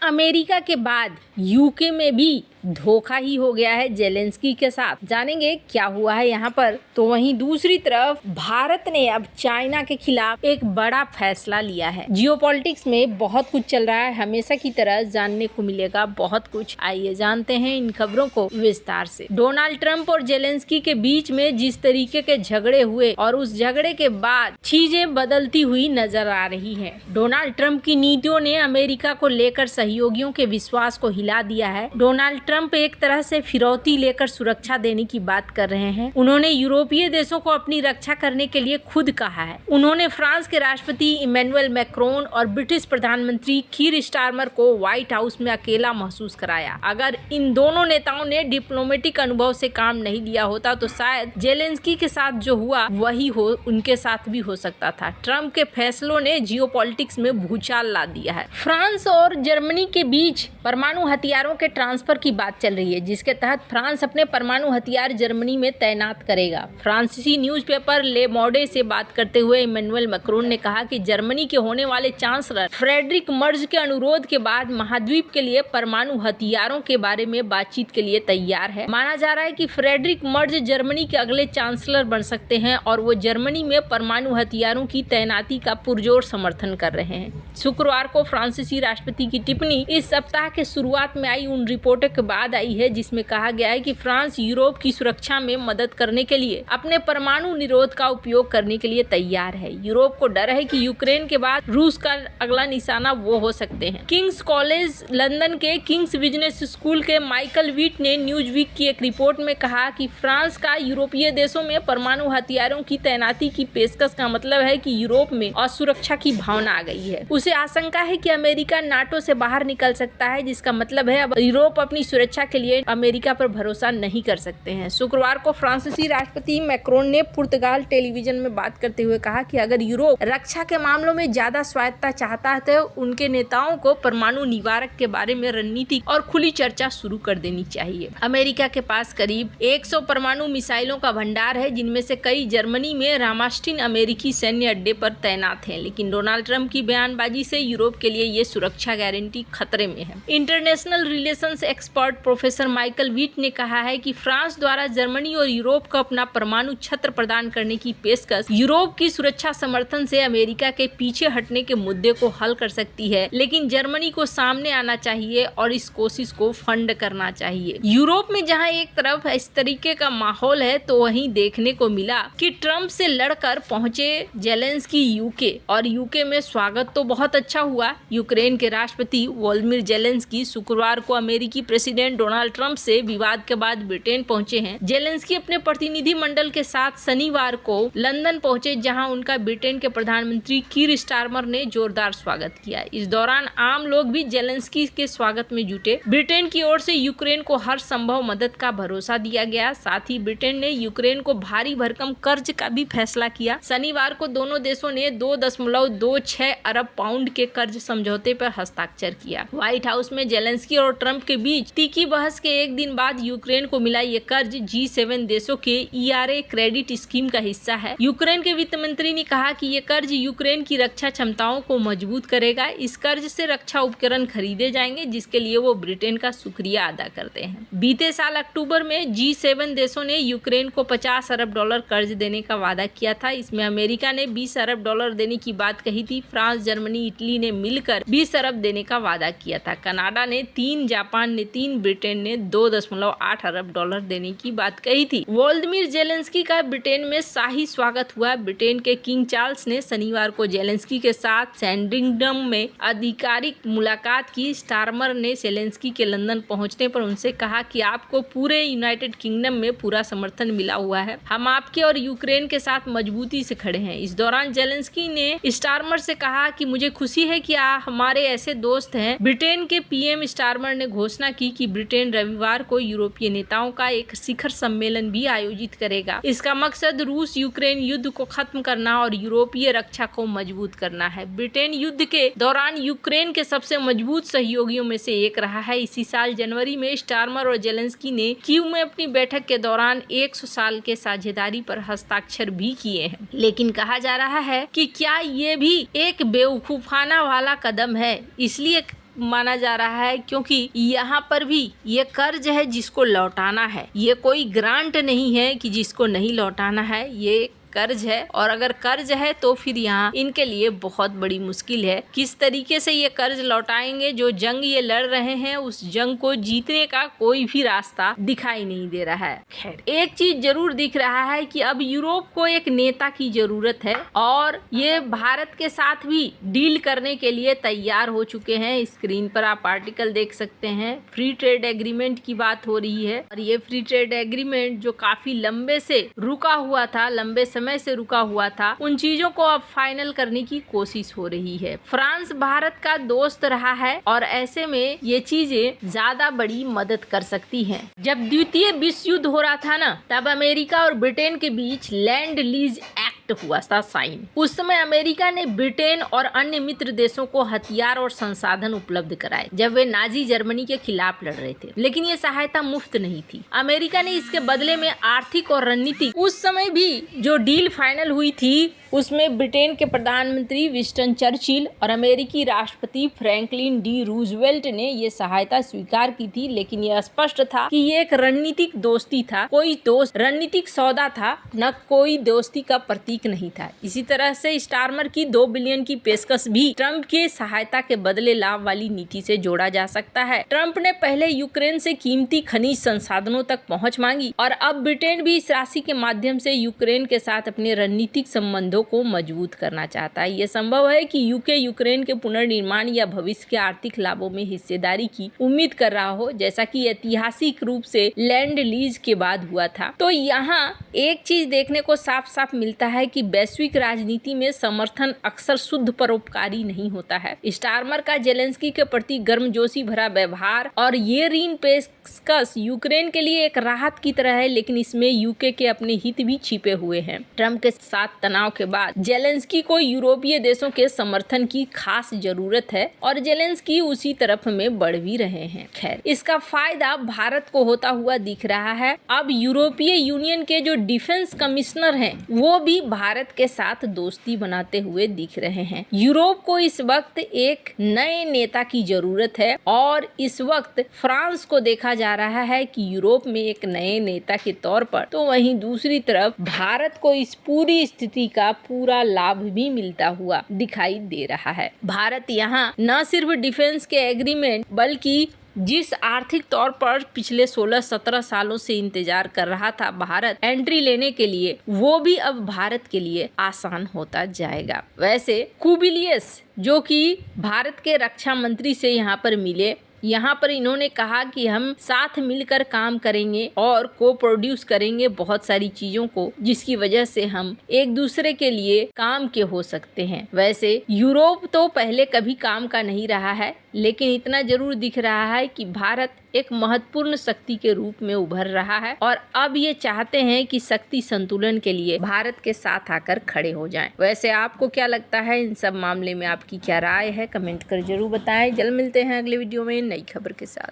America के बाद UK में भी धोखा ही हो गया है जेलेंस्की के साथ। जानेंगे क्या हुआ है यहाँ पर। तो वहीं दूसरी तरफ भारत ने अब चाइना के खिलाफ एक बड़ा फैसला लिया है। जियोपॉलिटिक्स में बहुत कुछ चल रहा है, हमेशा की तरह जानने को मिलेगा बहुत कुछ। आइए जानते हैं इन खबरों को विस्तार से। डोनाल्ड ट्रंप और जेलेंस्की के बीच में जिस तरीके के झगड़े हुए और उस झगड़े के बाद चीजें बदलती हुई नजर आ रही है। डोनाल्ड ट्रंप की नीतियों ने अमेरिका को लेकर सहयोगियों के विश्वास को हिला दिया है। डोनाल्ड ट्रंप एक तरह से फिरौती लेकर सुरक्षा देने की बात कर रहे हैं। उन्होंने यूरोपीय देशों को अपनी रक्षा करने के लिए खुद कहा है। उन्होंने फ्रांस के राष्ट्रपति इमैनुअल मैक्रोन और ब्रिटिश प्रधानमंत्री कीर स्टारमर को व्हाइट हाउस में अकेला महसूस कराया। अगर इन दोनों नेताओं ने डिप्लोमेटिक अनुभव से काम नहीं लिया होता तो शायद जेलेंस्की के साथ जो हुआ वही हो उनके साथ भी हो सकता था। ट्रंप के फैसलों ने जियोपॉलिटिक्स में भूचाल ला दिया है। फ्रांस और जर्मनी के बीच परमाणु हथियारों के ट्रांसफर की बात चल रही है, जिसके तहत फ्रांस अपने परमाणु हथियार जर्मनी में तैनात करेगा। फ्रांसीसी न्यूज़पेपर ले मोंडे से बात करते हुए इमैनुअल मैक्रोन ने कहा कि जर्मनी के होने वाले चांसलर फ्रेडरिक मर्ज के अनुरोध के बाद महाद्वीप के लिए परमाणु हथियारों के बारे में बातचीत के लिए तैयार है। माना जा रहा है कि फ्रेडरिक मर्ज जर्मनी के अगले चांसलर बन सकते हैं और वो जर्मनी में परमाणु हथियारों की तैनाती का पुरजोर समर्थन कर रहे हैं। शुक्रवार को फ्रांसीसी राष्ट्रपति की टिप्पणी इस सप्ताह के शुरुआत में आई उन रिपोर्टों के बाद आई है जिसमें कहा गया है कि फ्रांस यूरोप की सुरक्षा में मदद करने के लिए अपने परमाणु निरोध का उपयोग करने के लिए तैयार है। यूरोप को डर है कि यूक्रेन के बाद रूस का अगला निशाना वो हो सकते हैं। किंग्स कॉलेज लंदन के किंग्स बिजनेस स्कूल के माइकल वीट ने न्यूज वीक की एक रिपोर्ट में कहा कि फ्रांस का यूरोपीय देशों में परमाणु हथियारों की तैनाती की पेशकश का मतलब है कि यूरोप में असुरक्षा की भावना आ गई है। उसे आशंका है कि अमेरिका नाटो से बाहर निकल सकता है, जिसका मतलब है अब यूरोप अपनी सुरक्षा के लिए अमेरिका पर भरोसा नहीं कर सकते हैं। शुक्रवार को फ्रांसीसी राष्ट्रपति मैक्रोन ने पुर्तगाल टेलीविजन में बात करते हुए कहा कि अगर यूरोप रक्षा के मामलों में ज्यादा स्वायत्तता चाहता है तो उनके नेताओं को परमाणु निवारक के बारे में रणनीतिक और खुली चर्चा शुरू कर देनी चाहिए। अमेरिका के पास करीब 100 परमाणु मिसाइलों का भंडार है, जिनमें से कई जर्मनी में रामस्टीन अमेरिकी सैन्य अड्डे पर तैनात हैं। लेकिन डोनाल्ड ट्रंप की बयानबाजी से यूरोप के लिए ये सुरक्षा गारंटी खतरे में है। International relations expert professor Michael wheat ने कहा है कि फ्रांस द्वारा जर्मनी और यूरोप को अपना परमाणु छत्र प्रदान करने की पेशकश यूरोप की सुरक्षा समर्थन से अमेरिका के पीछे हटने के मुद्दे को हल कर सकती है, लेकिन जर्मनी को सामने आना चाहिए और इस कोशिश को फंड करना चाहिए। यूरोप में जहां एक तरफ इस तरीके का माहौल है तो वहीं देखने को मिला कि ट्रंप से लड़कर पहुंचे जेलेंस्की यूके, और यूके में स्वागत तो बहुत अच्छा हुआ। यूक्रेन के राष्ट्रपति वोलोदिमीर जेलेंस्की शुक्रवार को अमेरिकी प्रेसिडेंट डोनाल्ड ट्रंप से विवाद के बाद ब्रिटेन पहुंचे हैं। जेलेंस्की अपने प्रतिनिधि मंडल के साथ शनिवार को लंदन पहुंचे, जहां उनका ब्रिटेन के प्रधानमंत्री कीर स्टारमर ने जोरदार स्वागत किया। इस दौरान आम लोग भी जेलेंस्की के स्वागत में जुटे। ब्रिटेन की ओर से यूक्रेन को हर संभव मदद का भरोसा दिया गया। साथ ही ब्रिटेन ने यूक्रेन को भारी भरकम कर्ज का भी फैसला किया। शनिवार को दोनों देशों ने 2.26 अरब पाउंड के कर्ज समझौते पर हस्ताक्षर किया। व्हाइट हाउस में जेलेंस्की और ट्रंप के बीच तीखी बहस के एक दिन बाद यूक्रेन को मिला ये कर्ज G7 देशों के ERA क्रेडिट स्कीम का हिस्सा है। यूक्रेन के वित्त मंत्री ने कहा कि ये कर्ज यूक्रेन की रक्षा क्षमताओं को मजबूत करेगा। इस कर्ज से रक्षा उपकरण खरीदे जाएंगे, जिसके लिए वो ब्रिटेन का शुक्रिया अदा करते हैं। बीते साल अक्टूबर में G7 देशों ने यूक्रेन को $50 अरब कर्ज देने का वादा किया था। इसमें अमेरिका ने $20 अरब देने की बात कही थी। फ्रांस, जर्मनी, इटली ने मिलकर 20 अरब देने का वादा किया था। कनाडा ने 3, जापान ने 3, ब्रिटेन ने 2.8 अरब डॉलर देने की बात कही थी। वोलोदिमीर जेलेंस्की का ब्रिटेन में शाही स्वागत हुआ। ब्रिटेन के किंग चार्ल्स ने शनिवार को जेलेंस्की के साथ सैंडिंगडम में आधिकारिक मुलाकात की। स्टारमर ने जेलेंस्की के लंदन पहुंचने पर उनसे कहा कि आपको पूरे यूनाइटेड किंगडम में पूरा समर्थन मिला हुआ है। हम आपके और यूक्रेन के साथ मजबूती से खड़े हैं। इस दौरान जेलेंस्की ने स्टारमर से कहा कि मुझे खुशी है कि हमारे ऐसे दोस्त हैं। ब्रिटेन के पीएम स्टारमर ने घोषणा की कि ब्रिटेन रविवार को यूरोपीय नेताओं का एक शिखर सम्मेलन भी आयोजित करेगा। इसका मकसद रूस यूक्रेन युद्ध को खत्म करना और यूरोपीय रक्षा को मजबूत करना है। ब्रिटेन युद्ध के दौरान यूक्रेन के सबसे मजबूत सहयोगियों में से एक रहा है। इसी साल जनवरी में स्टारमर और जेलेंस्की ने कीव में अपनी बैठक के दौरान 100 साल के साझेदारी पर हस्ताक्षर भी किए हैं। लेकिन कहा जा रहा है कि क्या ये भी एक बेवकूफाना वाला कदम है, इसलिए माना जा रहा है, क्योंकि यहाँ पर भी ये कर्ज है जिसको लौटाना है, ये कोई ग्रांट नहीं है कि जिसको नहीं लौटाना है, ये कर्ज है। और अगर कर्ज है तो फिर यहाँ इनके लिए बहुत बड़ी मुश्किल है। किस तरीके से ये कर्ज लौटाएंगे, जो जंग ये लड़ रहे हैं उस जंग को जीतने का कोई भी रास्ता दिखाई नहीं दे रहा है। खैर, एक चीज जरूर दिख रहा है कि अब यूरोप को एक नेता की जरूरत है और ये भारत के साथ भी डील करने के लिए तैयार हो चुके हैं। स्क्रीन पर आप आर्टिकल देख सकते हैं, फ्री ट्रेड एग्रीमेंट की बात हो रही है और ये फ्री ट्रेड एग्रीमेंट जो काफी लंबे से रुका हुआ था, लंबे समय से रुका हुआ था, उन चीजों को अब फाइनल करने की कोशिश हो रही है। फ्रांस भारत का दोस्त रहा है और ऐसे में ये चीजें ज्यादा बड़ी मदद कर सकती हैं। जब द्वितीय विश्व युद्ध हो रहा था ना, तब अमेरिका और ब्रिटेन के बीच लैंड लीज एक्ट हुआ था साइन। उस समय अमेरिका ने ब्रिटेन और अन्य मित्र देशों को हथियार और संसाधन उपलब्ध कराए जब वे नाजी जर्मनी के खिलाफ लड़ रहे थे, लेकिन ये सहायता मुफ्त नहीं थी। अमेरिका ने इसके बदले में आर्थिक और रणनीतिक, उस समय भी जो डील फाइनल हुई थी उसमें ब्रिटेन के प्रधानमंत्री विंस्टन चर्चिल और अमेरिकी राष्ट्रपति फ्रैंकलिन डी रूजवेल्ट ने ये सहायता स्वीकार की थी, लेकिन यह स्पष्ट था कि ये एक रणनीतिक दोस्ती था, कोई दोस्त रणनीतिक सौदा था, न कोई दोस्ती का प्रतीक नहीं था। इसी तरह से स्टार्मर की 2 बिलियन की पेशकश भी ट्रंप के सहायता के बदले लाभ वाली नीति से जोड़ा जा सकता है। ट्रंप ने पहले यूक्रेन से कीमती खनिज संसाधनों तक पहुँच मांगी और अब ब्रिटेन भी इस राशि के माध्यम से यूक्रेन के साथ अपने रणनीतिक संबंधों को मजबूत करना चाहता है। यह संभव है कि यूके यूक्रेन के पुनर्निर्माण या भविष्य के आर्थिक लाभों में हिस्सेदारी की उम्मीद कर रहा हो, जैसा कि ऐतिहासिक रूप से लैंड लीज के बाद हुआ था। तो यहाँ एक चीज देखने को साफ साफ मिलता है कि वैश्विक राजनीति में समर्थन अक्सर शुद्ध परोपकारी नहीं होता है। स्टार्मर का जेलेंस्की के प्रति गर्मजोशी भरा व्यवहार और ये ऋण पेशकश यूक्रेन के लिए एक राहत की तरह है, लेकिन इसमें यूके के अपने हित भी छिपे हुए हैं। ट्रंप के साथ तनाव के बाद जेलेंस्की को यूरोपीय देशों के समर्थन की खास जरूरत है और जेलेंस्की उसी तरफ में बढ़ भी रहे हैं। खैर, इसका फायदा भारत को होता हुआ दिख रहा है। अब यूरोपीय यूनियन के जो डिफेंस कमिश्नर हैं वो भी भारत के साथ दोस्ती बनाते हुए दिख रहे हैं। यूरोप को इस वक्त एक नए नेता की जरूरत है और इस वक्त फ्रांस को देखा जा रहा है कि यूरोप में एक नए नेता के तौर पर, तो वहीं दूसरी तरफ भारत को इस पूरी स्थिति का पूरा लाभ भी मिलता हुआ दिखाई दे रहा है। भारत यहाँ न सिर्फ डिफेंस के एग्रीमेंट बल्कि जिस आर्थिक तौर पर पिछले 16-17 सालों से इंतजार कर रहा था भारत एंट्री लेने के लिए, वो भी अब भारत के लिए आसान होता जाएगा। वैसे कुबिलियस जो कि भारत के रक्षा मंत्री से यहाँ पर मिले, यहाँ पर इन्होंने कहा कि हम साथ मिलकर काम करेंगे और को प्रोड्यूस करेंगे बहुत सारी चीजों को, जिसकी वजह से हम एक दूसरे के लिए काम के हो सकते हैं। वैसे यूरोप तो पहले कभी काम का नहीं रहा है, लेकिन इतना जरूर दिख रहा है कि भारत एक महत्वपूर्ण शक्ति के रूप में उभर रहा है और अब ये चाहते हैं कि शक्ति संतुलन के लिए भारत के साथ आकर खड़े हो जाएं। वैसे आपको क्या लगता है, इन सब मामले में आपकी क्या राय है, कमेंट कर जरूर बताएं। जल्द मिलते हैं अगले वीडियो में नई खबर के साथ।